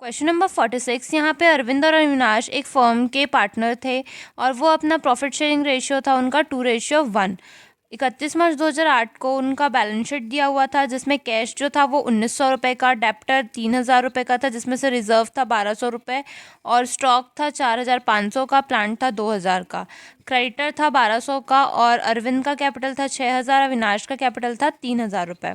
Question number 46। यहाँ पे अरविंद और अविनाश एक फर्म के पार्टनर थे और वो अपना प्रॉफिट शेयरिंग रेशियो था उनका 2:1। 31 मार्च 2008 को उनका बैलेंस शीट दिया हुआ था जिसमें कैश जो था वो 1900 रुपये का, डेप्टर 3000 रुपये का था जिसमें से रिजर्व था 1200 रुपये और स्टॉक था 4500 का, प्लांट था 2000 का, क्रेडिटर था 1200 का और अरविंद का कैपिटल था 6000, अविनाश का कैपिटल था 3000 रुपये।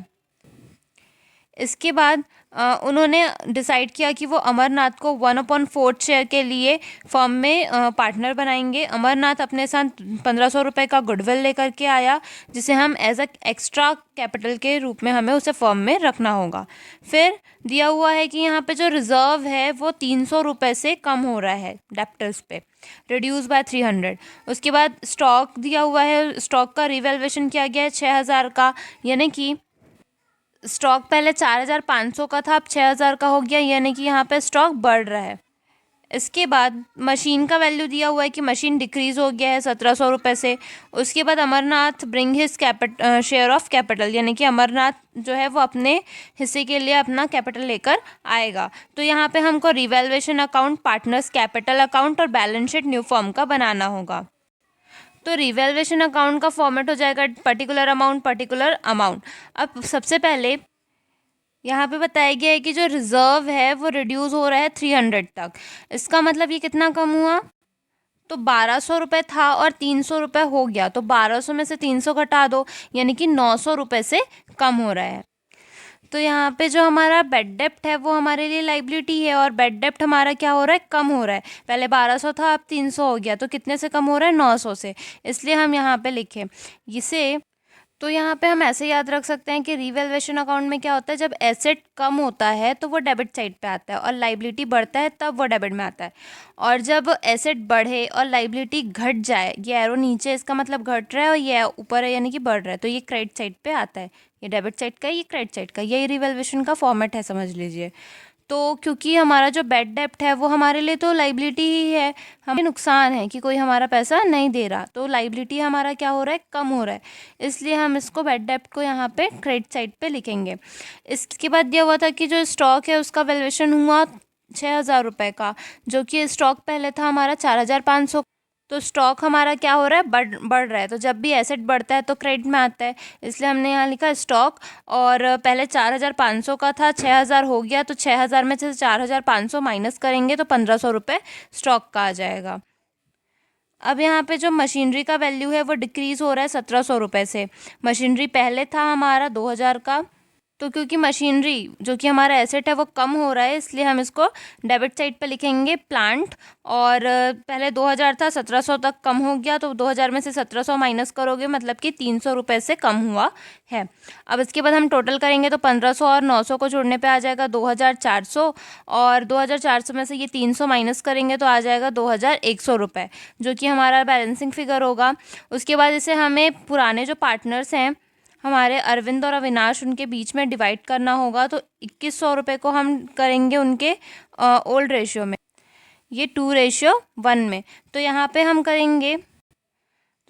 इसके बाद उन्होंने डिसाइड किया कि वो अमरनाथ को 1/4 शेयर के लिए फर्म में पार्टनर बनाएंगे। अमरनाथ अपने साथ 1500 रुपये का गुडविल लेकर के आया जिसे हम एज अ एक्स्ट्रा कैपिटल के रूप में हमें उसे फर्म में रखना होगा। फिर दिया हुआ है कि यहाँ पे जो रिजर्व है वो 300 रुपये से कम हो रहा है डेप्टर्स पे, रिड्यूस बाय 300। उसके बाद स्टॉक दिया हुआ है, स्टॉक का रिवैल्यूएशन किया गया है 6000 का, यानी कि स्टॉक पहले 4500 का था अब 6000 का हो गया, यानी कि यहाँ पे स्टॉक बढ़ रहा है। इसके बाद मशीन का वैल्यू दिया हुआ है कि मशीन डिक्रीज़ हो गया है 1700 रुपये से। उसके बाद Amarnath bring his share of capital, यानी कि अमरनाथ जो है वो अपने हिस्से के लिए अपना कैपिटल लेकर आएगा। तो यहाँ पे हमको revaluation account, partners capital account और बैलेंस शीट न्यू फॉर्म का बनाना होगा। तो रिवैल्यूएशन अकाउंट का फॉर्मेट हो जाएगा पर्टिकुलर अमाउंट। अब सबसे पहले यहाँ पे बताया गया है कि जो रिजर्व है वो रिड्यूस हो रहा है 300 तक। इसका मतलब ये कितना कम हुआ, तो 1200 रुपये था और 300 रुपये हो गया, तो 1200 में से 300 घटा दो यानी कि 900 रुपये से कम हो रहा है। तो यहाँ पे जो हमारा बेड डेप्ट है वो हमारे लिए लाइबिलिटी है और बेड डेप्ट हमारा क्या हो रहा है, कम हो रहा है। पहले 1200 था अब 300 हो गया, तो कितने से कम हो रहा है, 900 से, इसलिए हम यहाँ पे लिखें इसे। तो यहाँ पे हम ऐसे याद रख सकते हैं कि रिवैल्यूएशन अकाउंट में क्या होता है, जब एसेट कम होता है तो वो डेबिट साइड पे आता है और लाइबिलिटी बढ़ता है तब वो डेबिट में आता है। और जब एसेट बढ़े और लाइबिलिटी घट जाए, ये एरो नीचे इसका मतलब घट रहा है और ये ऊपर है यानी कि बढ़ रहा है, तो ये क्रेडिट साइड पे आता है। ये डेबिट साइड का है, ये क्रेडिट साइड का, यही रिवैल्यूएशन का फॉर्मेट है, समझ लीजिए। तो क्योंकि हमारा जो बेड डेप्ट है वो हमारे लिए तो लाइबिलिटी ही है, हमें नुकसान है कि कोई हमारा पैसा नहीं दे रहा, तो लाइबिलिटी हमारा क्या हो रहा है, कम हो रहा है, इसलिए हम इसको बेड डेप्ट को यहाँ पे क्रेडिट साइड पे लिखेंगे। इसके बाद दिया हुआ था कि जो स्टॉक है उसका वैल्यूएशन हुआ 6000 रुपये का, जो कि स्टॉक पहले था हमारा 4500। तो स्टॉक हमारा क्या हो रहा है, बढ़ रहा है। तो जब भी एसेट बढ़ता है तो क्रेडिट में आता है, इसलिए हमने यहाँ लिखा स्टॉक। और पहले 4500 का था, 6000 हो गया, तो 6000 में से 4500 माइनस करेंगे तो 1500 रुपये स्टॉक का आ जाएगा। अब यहाँ पे जो मशीनरी का वैल्यू है वो डिक्रीज़ हो रहा है 1700 रुपये से। मशीनरी पहले था हमारा 2000 का, तो क्योंकि मशीनरी जो कि हमारा एसेट है वो कम हो रहा है इसलिए हम इसको डेबिट साइड पे लिखेंगे प्लांट। और पहले 2000 था, 1700 तक कम हो गया, तो 2000 में से 1700 माइनस करोगे मतलब कि 300 रुपये से कम हुआ है। अब इसके बाद हम टोटल करेंगे तो 1500 और 900 को जोड़ने पे आ जाएगा 2400, और 2400 में से ये 300 माइनस करेंगे तो आ जाएगा 2100 रुपये, जो कि हमारा बैलेंसिंग फिगर होगा। उसके बाद इसे हमें पुराने जो पार्टनर्स हैं हमारे अरविंद और अविनाश, उनके बीच में डिवाइड करना होगा। तो 2100 रुपये को हम करेंगे उनके ओल्ड रेशियो में, ये 2:1 में। तो यहाँ पे हम करेंगे,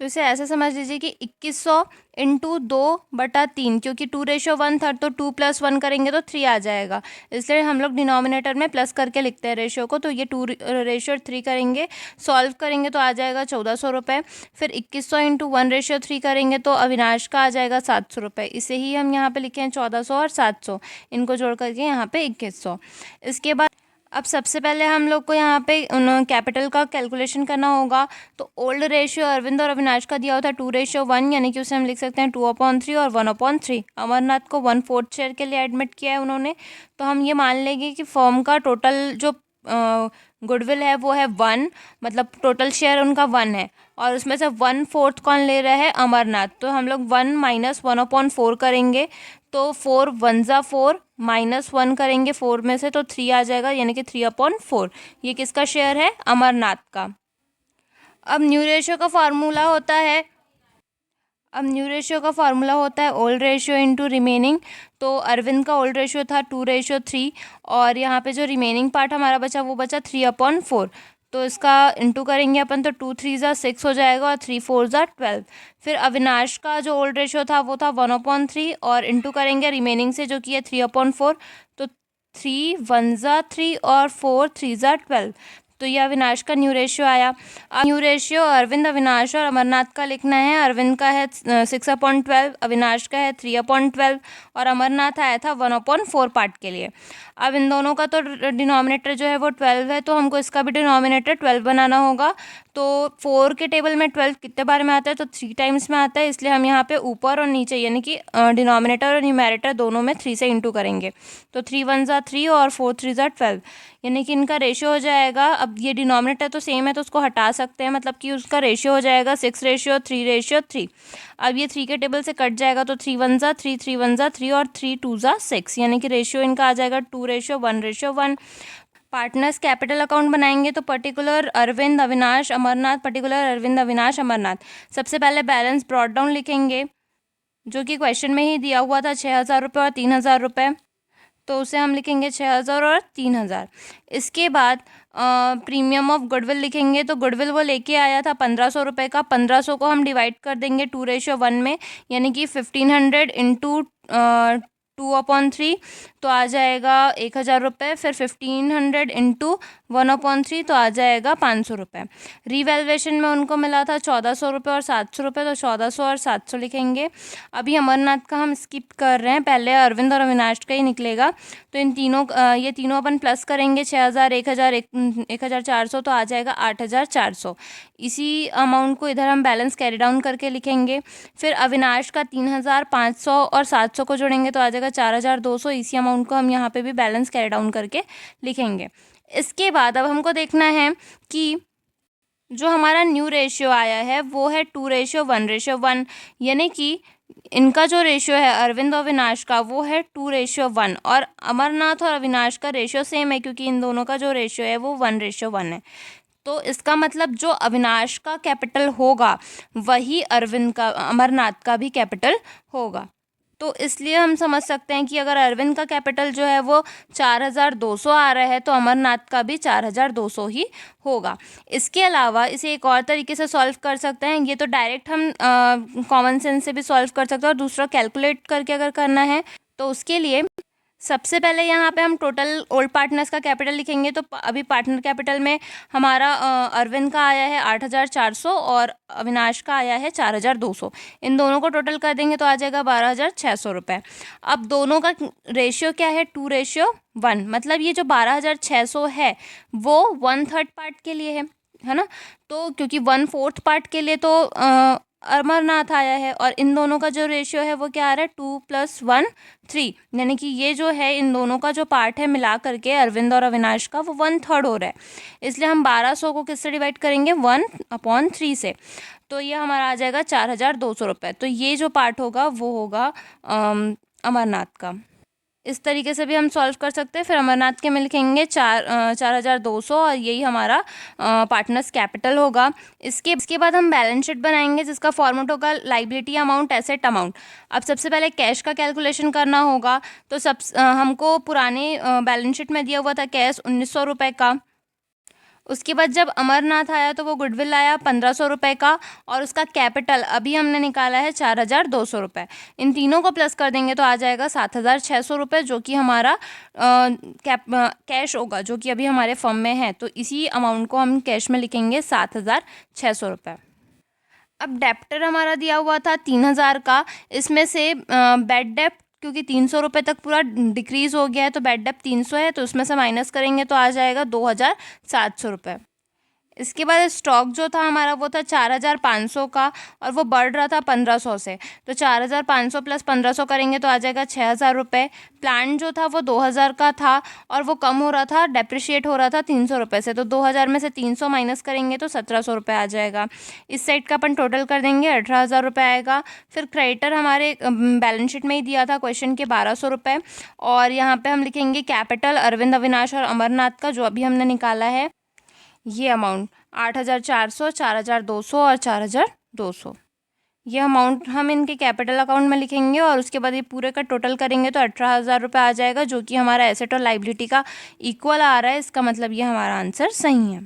तो इसे ऐसे समझ लीजिए कि 2100 इंटू 2/3, क्योंकि 2:1 था तो 2 + 1 करेंगे तो 3 आ जाएगा, इसलिए हम लोग डिनोमिनेटर में प्लस करके लिखते हैं रेशियो को। तो ये 2:3 करेंगे, सॉल्व करेंगे तो आ जाएगा 1400 रुपये। फिर 2100 इंटू 1:3 करेंगे तो अविनाश का आ जाएगा 700 रुपये। इसे ही हम यहाँ पे लिखे हैं 1400 और 700, इनको जोड़ करके यहाँ पे 2100। इसके बाद अब सबसे पहले हम लोग को यहाँ पे उन कैपिटल का कैलकुलेशन करना होगा। तो ओल्ड रेशियो अरविंद और अविनाश का दिया होता है 2:1, यानी कि उसे हम लिख सकते हैं 2/3 और 1/3। अमरनाथ को 1/4 शेयर के लिए एडमिट किया है उन्होंने, तो हम ये मान लेंगे कि फर्म का टोटल जो गुडविल है वो है 1, मतलब टोटल शेयर उनका 1 है, और उसमें से 1/4 कौन ले रहा है, अमरनाथ। तो हम लोग 1 - 1/4 करेंगे, तो 4 1 ज़ा 4 -1 करेंगे 4 में से तो 3 आ जाएगा, यानी कि 3/4। ये किसका शेयर है, अमरनाथ का। अब न्यू रेशियो का फार्मूला होता है ओल्ड रेशियो इंटू रिमेनिंग। तो अरविंद का ओल्ड रेशियो था 2:3, और यहाँ पे जो रिमेनिंग पार्ट हमारा बचा वो बचा 3/4। तो इसका इंटू करेंगे अपन तो 2 3 ज़ा 6 हो जाएगा और 3 4 ज़ा 12। फिर अविनाश का जो ओल्ड रेशियो था वो था 1/3, और इंटू करेंगे रिमेनिंग से जो कि है 3/4। तो 3 1 ज़ा 3 और 4 3 ज़ा 12। तो ये अविनाश का न्यू रेशियो आया। अब न्यू रेशियो अरविंद, अविनाश और अमरनाथ का लिखना है। अरविंद का है 6/12, अविनाश का है 3/12 और अमरनाथ आया था 1/4 पार्ट के लिए। अब इन दोनों का तो डिनोमिनेटर जो है वो 12 है, तो हमको इसका भी डिनोमिनेटर 12 बनाना होगा। तो 4 के टेबल में 12 कितने बार में आता है, तो 3 टाइम्स में आता है, इसलिए हम यहाँ पे ऊपर और नीचे यानी कि डिनोमिनेटर और न्यूमरेटर दोनों में 3 से इंटू करेंगे। तो 3 1 ज़ा 3 और 4 3 ज़ा 12, यानी कि इनका रेशियो हो जाएगा। अब ये डिनोमिनेटर तो सेम है तो उसको हटा सकते हैं, मतलब कि उसका रेशियो हो जाएगा 6:3:3। अब ये 3 के टेबल से कट जाएगा, तो 3 1 ज़ा 3 3 1 ज़ा 3 और 3 2 ज़ा 6, यानी कि रेशियो इनका आ जाएगा 2:1:1। पार्टनर्स कैपिटल अकाउंट बनाएंगे तो पर्टिकुलर अरविंद अविनाश अमरनाथ, पर्टिकुलर अरविंद अविनाश अमरनाथ। सबसे पहले बैलेंस ब्रॉट डाउन लिखेंगे, जो कि क्वेश्चन में ही दिया हुआ था, 6,000 रुपये और 3,000 रुपये। तो उसे हम लिखेंगे 6,000 और 3,000। इसके बाद प्रीमियम ऑफ गुडविल लिखेंगे, तो गुडविल वो लेके आया था 1,500 रुपये का। 1,500 को हम डिवाइड कर देंगे 2:1 में, यानी कि 1,500 इंटू 2/3, तो आ जाएगा 1,000 रुपये। फिर 1,500 इंटू 1/3, तो आ जाएगा 500 रुपये। रीवैल्यूएशन में उनको मिला था 1,400 रुपये और 700 रुपये, तो 1,400 और 700 लिखेंगे। अभी अमरनाथ का हम स्किप कर रहे हैं, पहले अरविंद और अविनाश का ही निकलेगा। तो इन तीनों ये तीनों अपन प्लस करेंगे, 6,000 1,000 1,400, तो आ जाएगा 8,400। इसी अमाउंट को इधर हम बैलेंस कैरी डाउन करके लिखेंगे। फिर अविनाश का 3,500 और 700 को जोड़ेंगे तो आ जाएगा 4,200। इसी अमाउंट को हम यहाँ पे भी बैलेंस कैरी डाउन करके लिखेंगे। इसके बाद अब हमको देखना है कि जो हमारा न्यू रेशियो आया है वो है 2:1:1, यानी कि इनका जो रेशियो है अरविंद और अविनाश का वो है 2:1, और अमरनाथ और अविनाश का रेशियो सेम है, क्योंकि इन दोनों का जो रेशियो है वो 1:1 है। तो इसका मतलब जो अविनाश का कैपिटल होगा वही अरविंद का, अमरनाथ का भी कैपिटल होगा। तो इसलिए हम समझ सकते हैं कि अगर अरविंद का कैपिटल जो है वो 4,200 आ रहा है तो अमरनाथ का भी 4,200 ही होगा। इसके अलावा इसे एक और तरीके से सॉल्व कर सकते हैं, ये तो डायरेक्ट हम कॉमन सेंस से भी सॉल्व कर सकते हैं, और दूसरा कैलकुलेट करके अगर करना है तो उसके लिए सबसे पहले यहाँ पे हम टोटल ओल्ड पार्टनर्स का कैपिटल लिखेंगे। तो अभी पार्टनर कैपिटल में हमारा अरविंद का आया है 8,400 और अविनाश का आया है 4,200। इन दोनों को टोटल कर देंगे तो आ जाएगा 12,600 रुपये। अब दोनों का रेशियो क्या है, 2:1, मतलब ये जो 12,600 है वो 1/3 पार्ट के लिए है ना। तो क्योंकि 1/4 पार्ट के लिए तो अमरनाथ आया है, और इन दोनों का जो रेशियो है वो क्या आ रहा है, 2 + 1 3, यानी कि ये जो है इन दोनों का जो पार्ट है मिला करके अरविंद और अविनाश का वो 1/3 हो रहा है। इसलिए हम 1,200 को किससे डिवाइड करेंगे, 1/3 से। तो ये हमारा आ जाएगा 4,200 रुपये। तो ये जो पार्ट होगा वो होगा अमरनाथ का। इस तरीके से भी हम सॉल्व कर सकते हैं। फिर अमरनाथ के में लिखेंगे 4,200 और यही हमारा पार्टनर्स कैपिटल होगा। इसके बाद हम बैलेंस शीट बनाएंगे जिसका फॉर्मेट होगा लाइबिलिटी अमाउंट, एसेट अमाउंट। अब सबसे पहले कैश का कैलकुलेशन करना होगा। तो हमको पुराने बैलेंस शीट में दिया हुआ था कैश 1,900 रुपये का। उसके बाद जब अमरनाथ आया तो वो गुडविल आया 1,500 रुपये का, और उसका कैपिटल अभी हमने निकाला है 4,200 रुपये। इन तीनों को प्लस कर देंगे तो आ जाएगा 7,600 रुपये, जो कि हमारा कैश होगा, जो कि अभी हमारे फर्म में है। तो इसी अमाउंट को हम कैश में लिखेंगे 7,600 रुपये। अब डेप्टर हमारा दिया हुआ था 3,000 का, इसमें से बैड डेप्ट क्योंकि 300 रुपये तक पूरा डिक्रीज़ हो गया है तो बैड डेप्ट 300 है, तो उसमें से माइनस करेंगे तो आ जाएगा 2,700 रुपये। इसके बाद स्टॉक जो था हमारा वो था 4,500 का, और वो बढ़ रहा था 1,500 से। तो 4,500 + 1,500 करेंगे तो आ जाएगा 6,000 रुपये। प्लान जो था वो 2,000 का था और वो कम हो रहा था, डेप्रिशिएट हो रहा था 300 रुपये से। तो 2,000 में से 300 माइनस करेंगे तो 1,700 रुपये आ जाएगा। इस साइड का अपन टोटल कर देंगे 18,000 रुपये आएगा। फिर क्रेडिटर हमारे बैलेंस शीट में ही दिया था क्वेश्चन के 1,200 रुपये, और यहाँ पर हम लिखेंगे कैपिटल अरविंद अविनाश और अमरनाथ का जो अभी हमने निकाला है ये अमाउंट 8,400, 4,200 और 4,200। ये अमाउंट हम इनके कैपिटल अकाउंट में लिखेंगे, और उसके बाद ये पूरे का टोटल करेंगे तो 18,000 रुपये आ जाएगा, जो कि हमारा एसेट और लाइबिलिटी का इक्वल आ रहा है। इसका मतलब ये हमारा आंसर सही है।